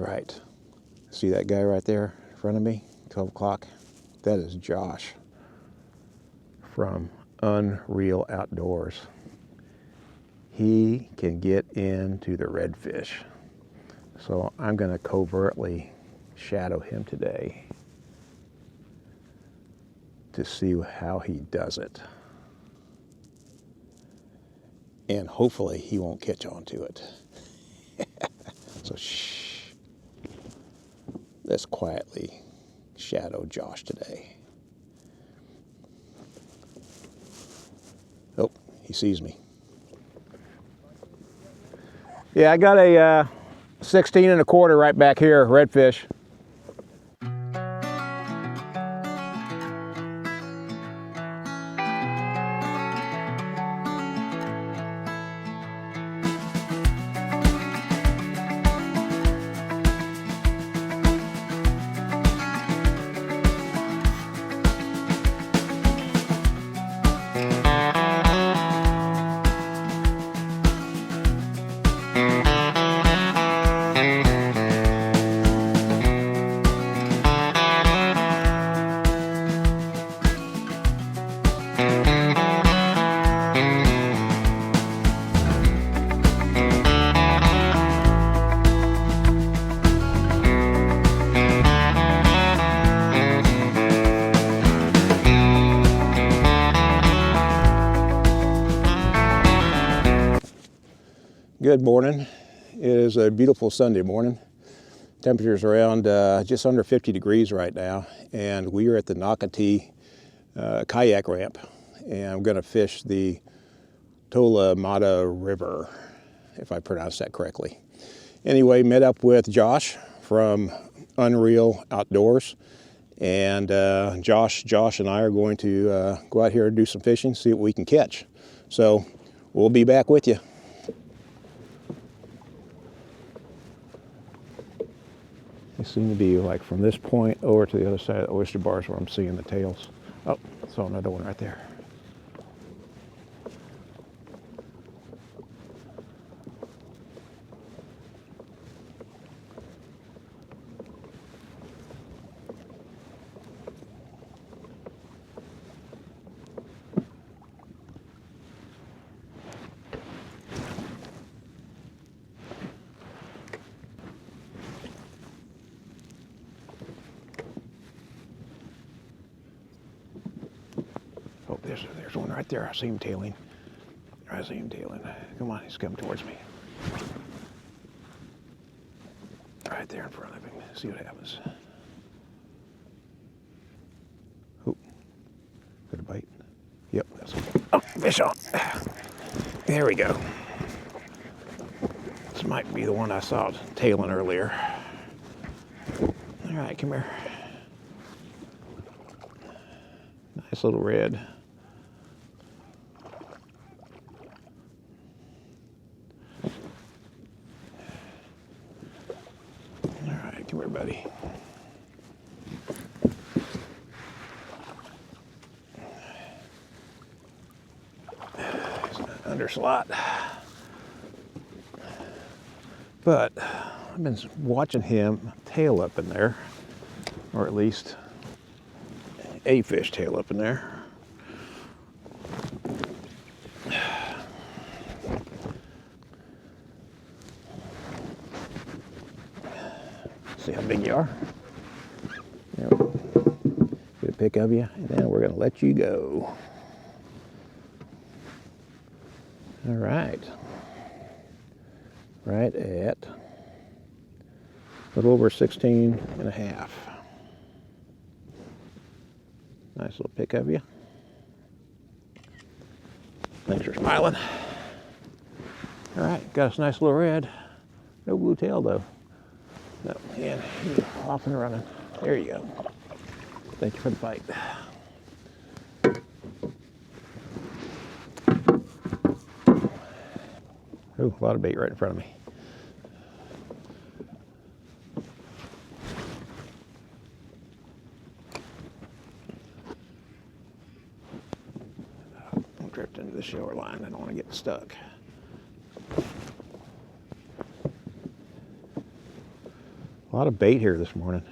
right. See that guy right there in front of me, 12 o'clock? That is Josh from Unreel Outdoors. He can get into the redfish. So I'm going to covertly shadow him today to see how he does it. And hopefully he won't catch on to it. So shh. Let's quietly shadow Josh today. Oh, he sees me. Yeah, I got a 16 1/4 right back here, redfish. Good morning. It is a beautiful Sunday morning. Temperature's around just under 50 degrees right now, and we are at the Nocatee Kayak ramp, and I'm going to fish the Tolamata River, if I pronounced that correctly. Anyway, met up with Josh from Unreel Outdoors, and Josh and I are going to go out here and do some fishing, see what we can catch. So we'll be back with you. They seem to be like from this point over to the other side of the oyster bars where I'm seeing the tails. Oh, saw another one right there. Oh, there's one right there. I see him tailing. Come on, he's coming towards me. Right there in front of him. See what happens. Oh, got a bite. Yep, that's one. Oh, fish on. There we go. This might be the one I saw tailing earlier. All right, come here. Nice little red. Come here, buddy. Under slot. But I've been watching him tail up in there, or at least a fish tail up in there. See how big you are. There we go. Get a pic of you, and then we're going to let you go. All right. Right at a little over 16 and a half. Nice little pic of you. Thanks for smiling. All right, got us a nice little red. No blue tail though. No, and he's off and running. There you go. Thank you for the bite. Oh, a lot of bait right in front of me. Don't drift into the shoreline. I don't want to get stuck. lot of bait here this morning.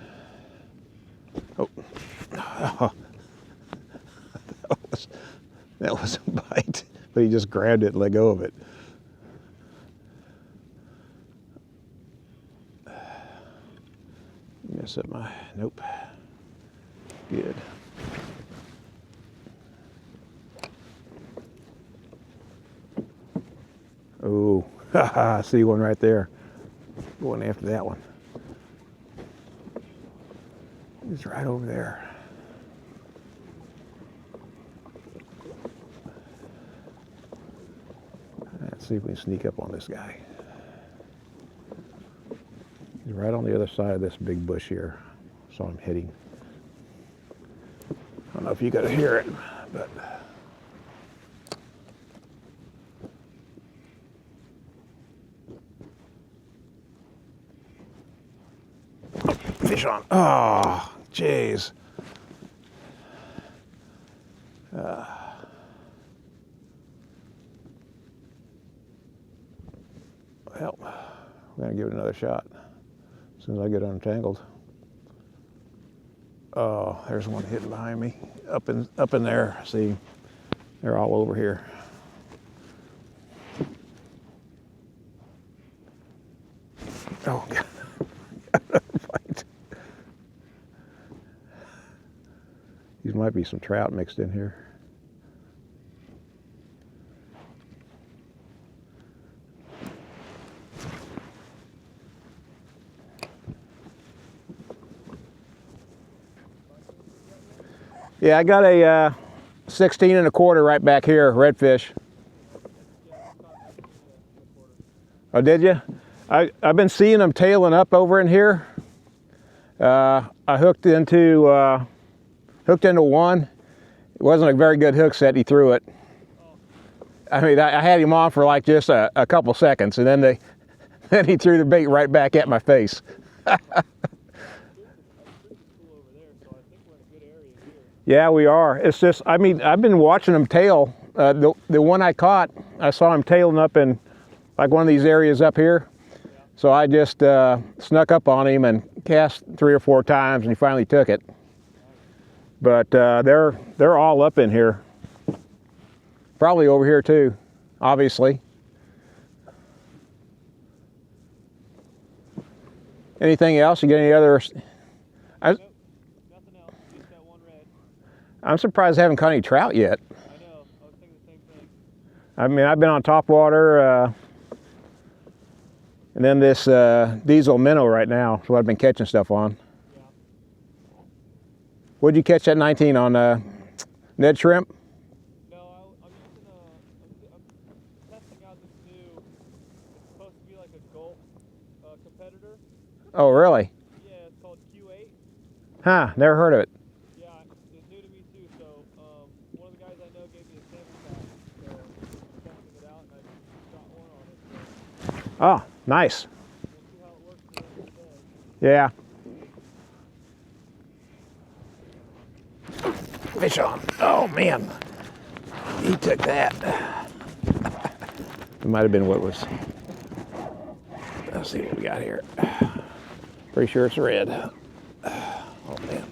Oh, that was a bite, but he just grabbed it and let go of it. Mess up my, nope. Good. Oh, I see one right there. Going after that one. He's right over there. Let's see if we can sneak up on this guy. He's right on the other side of this big bush here. Saw him hitting. I don't know if you gotta hear it, but fish on. Oh, jeez. Well, we're gonna give it another shot as soon as I get untangled. Oh, there's one hitting behind me, up in there. See, they're all over here. Oh, God. Fight. These might be some trout mixed in here. Yeah, I got a 16 1/4 right back here, redfish. Oh, did you? I've been seeing them tailing up over in here. I hooked into one. It wasn't a very good hook set. He threw it. I mean, I had him on for like just a couple seconds, and then he threw the bait right back at my face. Yeah, we are. It's just, I mean, I've been watching them tail. The one I caught, I saw him tailing up in like one of these areas up here. So I just snuck up on him and cast 3 or 4 times, and he finally took it. But they're all up in here. Probably over here too, obviously. Anything else? You get any other? I'm surprised I haven't caught any trout yet. I know, I was thinking the same thing. I mean, I've been on top water, and then this diesel minnow right now is what I've been catching stuff on. Yeah. What'd you catch that 19 on, Ned shrimp? No, I'm testing out this new, it's supposed to be like a Gulf competitor. Oh, really? Yeah, it's called Q8. Huh, never heard of it. Yeah, it's new to me too, so one of the guys I know gave me a sample pack, so I'm testing it out, and I shot one on it. So Oh, nice. we'll see how it works for the rest of the day. Yeah. Fish on. Oh, man. He took that. It might have been what was. Let's see what we got here. Pretty sure it's red. Oh, man.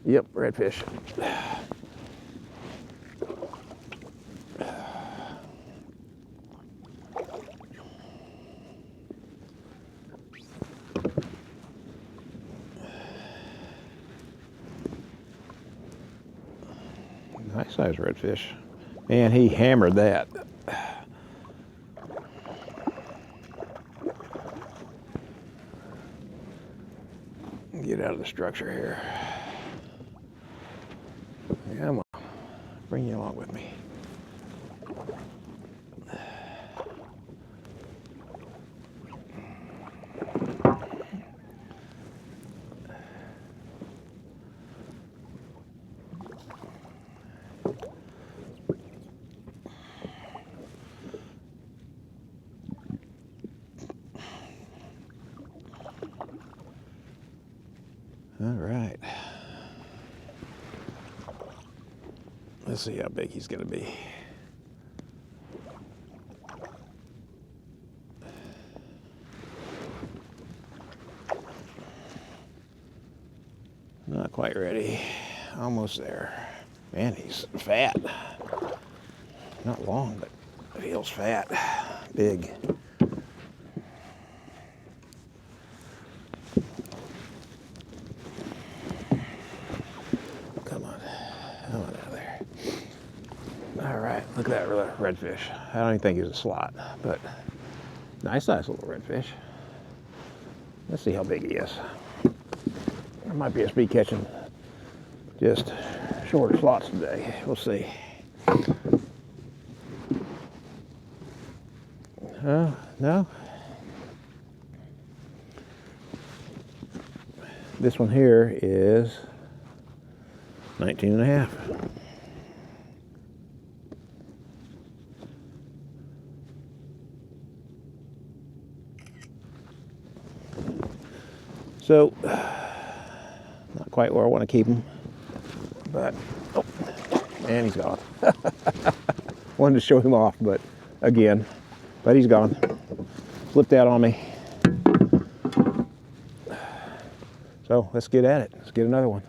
Yep, redfish. Nice size redfish. Man, he hammered that. Get out of the structure here. Come on, bring you along with me. All right. Let's see how big he's gonna be. Almost there. Man, he's fat. Not long, but feels fat. Big. Come on. Come on out of there. All right, look at that redfish. I don't even think he's a slot, but nice size little redfish. Let's see how big he is. There might be a speed catching just shorter slots today. We'll see. No. This one here is 19 and a half. So, not quite where I want to keep him, but, oh, and he's gone. Wanted to show him off, but again, but he's gone. Flipped out on me. So let's get at it. Let's get another one.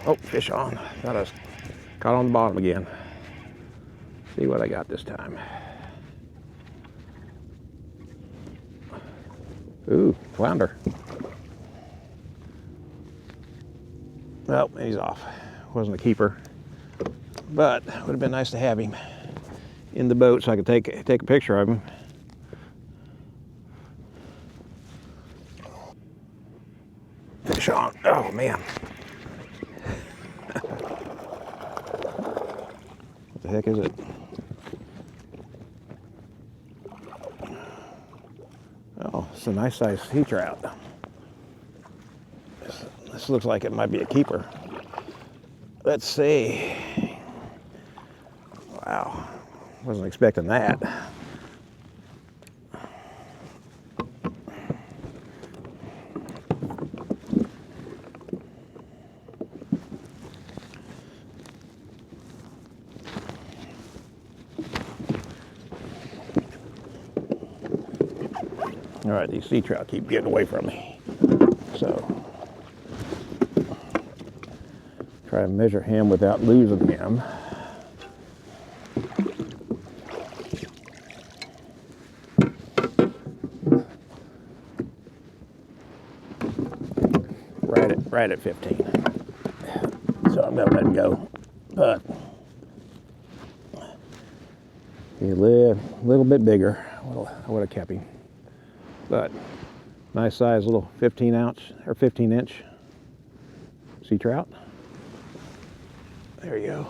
Oh, fish on. Thought I was caught on the bottom again. See what I got this time. Ooh, flounder. Well, he's off. Wasn't a keeper, but would have been nice to have him in the boat so I could take a picture of him. Fish on. Oh man. What the heck is it? Oh, it's a nice sized sea trout. This looks like it might be a keeper. Let's see. Wow, wasn't expecting that. All right, these sea trout keep getting away from me. So, try to measure him without losing him. Right at 15. So I'm gonna let him go. But he lived a little bit bigger. I would have kept him. But nice size little 15 ounce or 15 inch sea trout. There you go.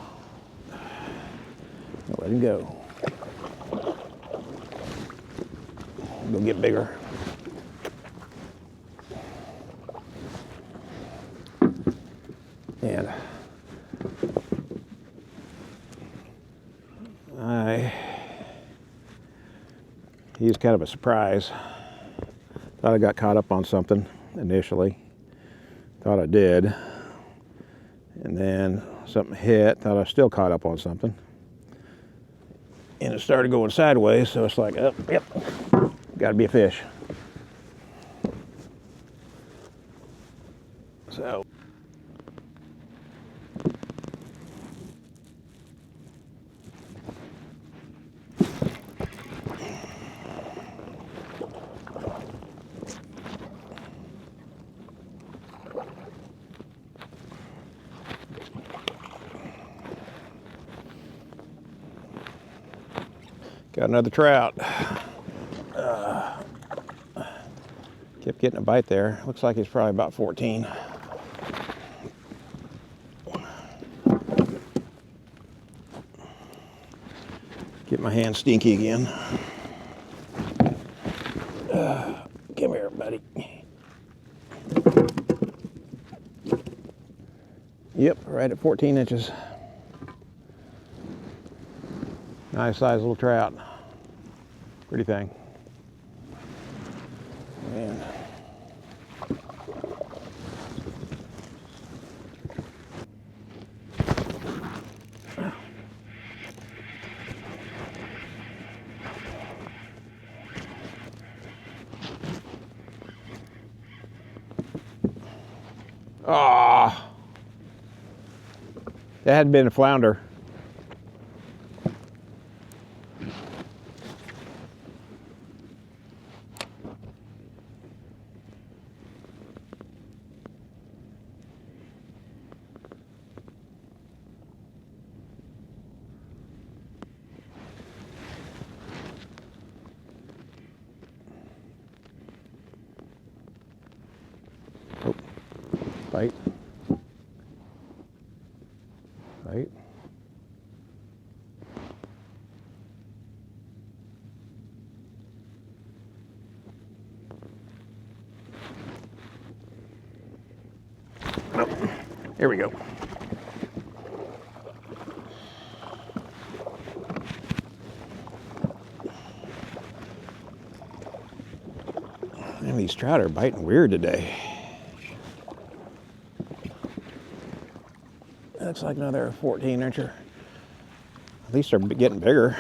I'll let him go. Go get bigger. And he's kind of a surprise. Thought I got caught up on something initially. Thought I did. And then something hit. Thought I was still caught up on something. And it started going sideways, so it's like, oh, yep, gotta be a fish. So. Got another trout. Kept getting a bite there. Looks like he's probably about 14. Get my hand stinky again. Come here, buddy. Yep, right at 14 inches. Nice size little trout. Pretty thing. Man. Ah, that had been a flounder. Oh, bite. Bite. Nope. Here we go. Man, these trout are biting weird today. Looks like another 14-incher. At least they're getting bigger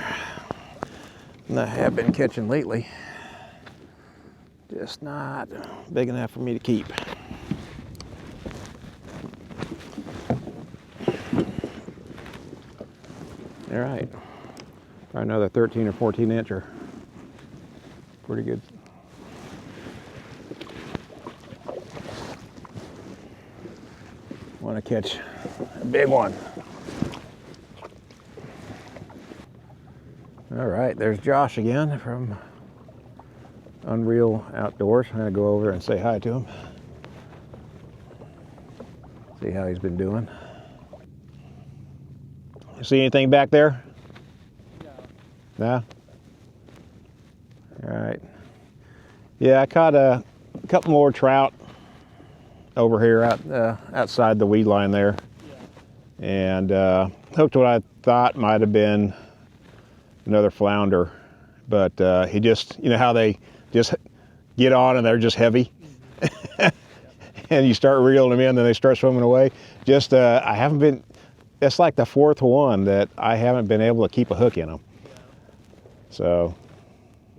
than I have been catching lately. Just not big enough for me to keep. All right, try another 13 or 14-incher. Pretty good. Want to catch a big one. All right, there's Josh again from Unreel Outdoors. I'm gonna go over and say hi to him. See how he's been doing. You see anything back there? No. All right. Yeah, I caught a couple more trout over here outside the weed line there, and hooked what I thought might have been another flounder, but he just, you know how they just get on and they're just heavy, and you start reeling them in, then they start swimming away. Just I haven't been. It's like the fourth one that I haven't been able to keep a hook in them. So.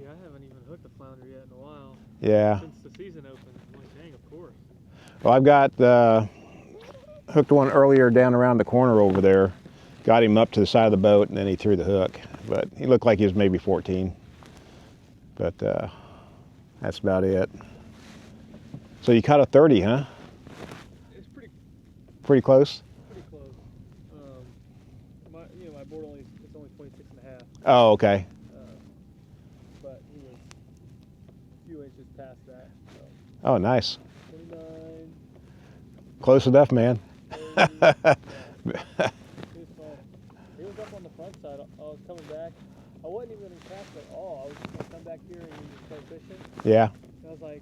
Yeah, I haven't even hooked a flounder yet in a while. Yeah. Since the season opened, I'm like, dang, of course. Well, I've got hooked one earlier down around the corner over there. Got him up to the side of the boat, and then he threw the hook. But he looked like he was maybe 14. But that's about it. So you caught a 30, huh? It's pretty close. Pretty close. My board it's only 26 and a half. Oh, okay. But he was a few inches past that. So. Oh, nice. 29. Close enough, man. 30, yeah. He was up on the front side. I was coming back. I wasn't even going to cast at all. I was just going to come back here and just start fishing. Yeah. And I was like,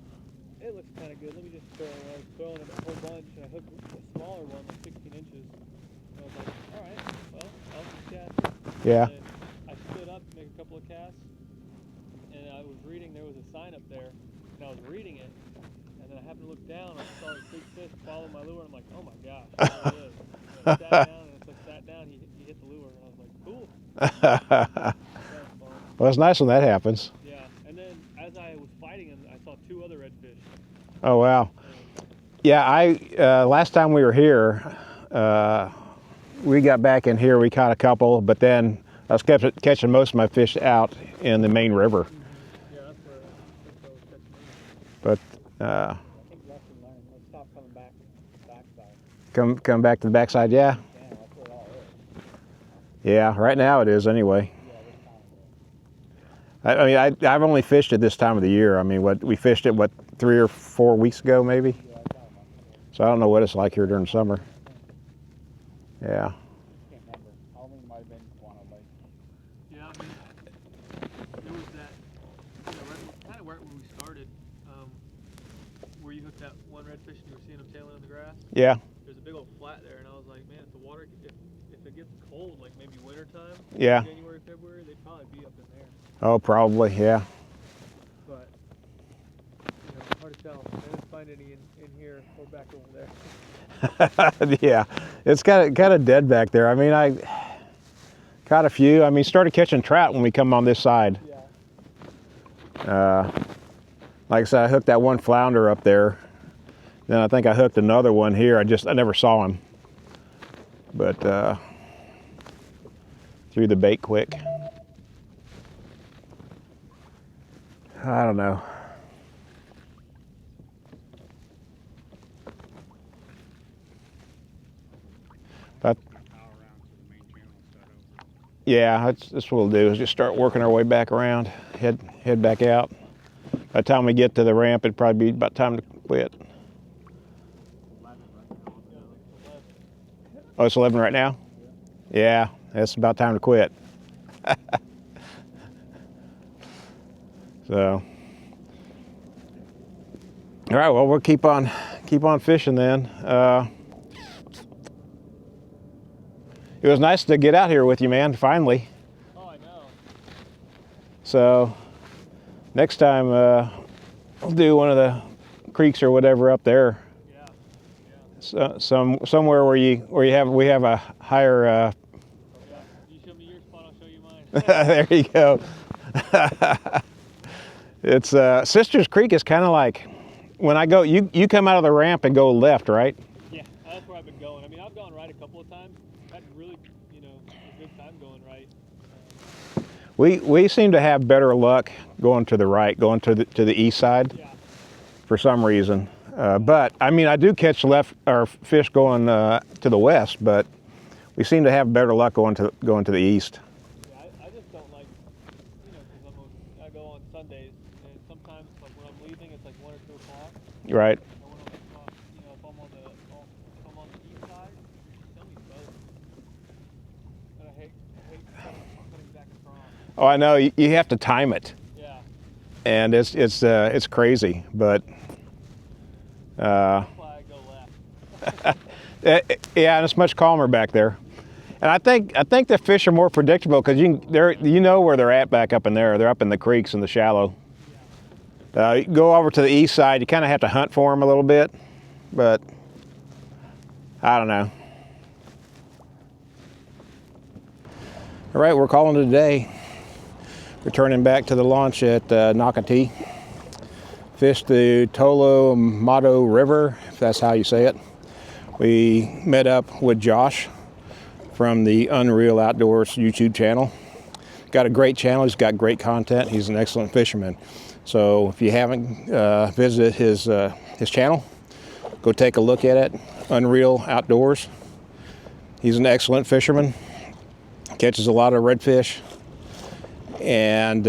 it looks kind of good. Let me just throw it. I was throwing a whole bunch, and I hooked a smaller one, like 16 inches. And I was like, all right, well, I'll just cast it. Yeah. And I stood up to make a couple of casts, and I was reading, there was a sign up there, and I was reading it, and then I happened to look down, and I saw this big fish follow my lure, and I'm like, oh my gosh, there it is. And I sat down, and as I sat down, he hit the lure, and I was like, cool. Well, it's nice when that happens. Yeah, and then as I was fighting him, I saw two other redfish. Oh, wow. Yeah, last time we were here, we got back in here, we caught a couple, but then I was catching most of my fish out in the main river. Yeah, that's where I was catching them. But I think lesson learned. Let's stop coming back to the backside. come back to the backside, yeah? Yeah, that's where it all is. Yeah, right now it is anyway. Yeah, this time of I mean, I've only fished it this time of the year. I mean, we fished it, 3 or 4 weeks ago, maybe? yeah, I got them. So I don't know what it's like here during summer. Yeah. I can't remember. I only might have been one of them. Yeah, I mean, there was that, kind of where we started, where you hooked that one redfish and you were seeing them tailing in the grass. Yeah. There's a big old flat there, and I was like, man, if the water, if it gets cold, like maybe wintertime, Yeah. January, February, they'd probably be up in there. Oh, probably, yeah. But, hard to tell. I didn't find any in here or back over there. Yeah, it's kind of dead back there. I mean, I caught a few. I mean, started catching trout when we come on this side. Yeah. Like I said, I hooked that one flounder up there, Then I think I hooked another one here. I never saw him, but threw the bait quick. I don't know. But yeah, that's what we'll do, is just start working our way back around, head back out. By the time we get to the ramp, it'd probably be about time to quit. Oh, it's 11 right now? Yeah, it's about time to quit. So, all right, well, we'll keep on fishing then. It was nice to get out here with you, man, finally. Oh, I know. So, next time we'll do one of the creeks or whatever up there. Yeah. So, somewhere where we have a higher. Yeah. You show me your spot, I'll show you mine. There you go. It's Sisters Creek is kind of like when I go. You come out of the ramp and go left, right? Yeah, that's where I've been going. I mean, I've gone right a couple of times. Had really, a good time going right. We seem to have better luck going to the right, going to the east side, Yeah. for some reason. But I mean, I do catch fish going to the west, but we seem to have better luck going to the east. Yeah, I just don't like, because I go on Sundays, and sometimes like when I'm leaving, it's like 1 or 2 o'clock. Right. And when I'm if I'm on the east side, tell me both. And I hate coming back across. Oh, I know. You have to time it, Yeah. and it's crazy, but. That's why I go left. Yeah, and it's much calmer back there. And I think the fish are more predictable because you know where they're at back up in there. They're up in the creeks and the shallow. You go over to the east side, you kind of have to hunt for them a little bit, but I don't know. All right, we're calling it a day. Returning back to the launch at Nocatee. Fished the Tolo Mato River, if that's how you say it. We met up with Josh from the Unreel Outdoors YouTube channel. Got a great channel, he's got great content, he's an excellent fisherman. So if you haven't visited his channel, go take a look at it, Unreel Outdoors. He's an excellent fisherman, catches a lot of redfish, and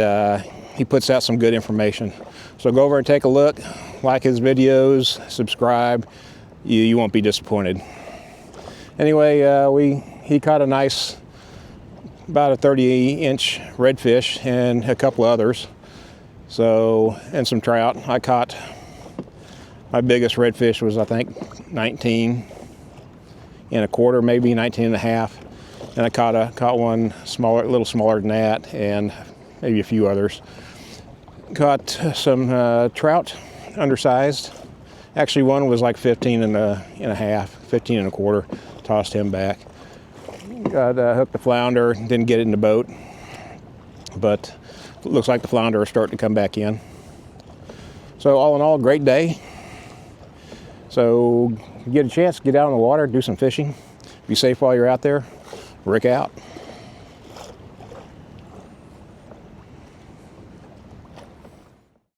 he puts out some good information. So go over and take a look, like his videos, subscribe. You won't be disappointed. Anyway, he caught a nice, about a 30-inch redfish and a couple others. So, and some trout. I caught, my biggest redfish was I think 19 and a quarter, maybe 19 and a half. And I caught one smaller, a little smaller than that, and maybe a few others. Caught some trout, undersized. Actually, one was like 15 and a half, 15 and a quarter. Tossed him back. Got hooked the flounder, didn't get it in the boat, but it looks like the flounder is starting to come back in. So all in all, great day. So if you get a chance, get out on the water, do some fishing. Be safe while you're out there. Rick out.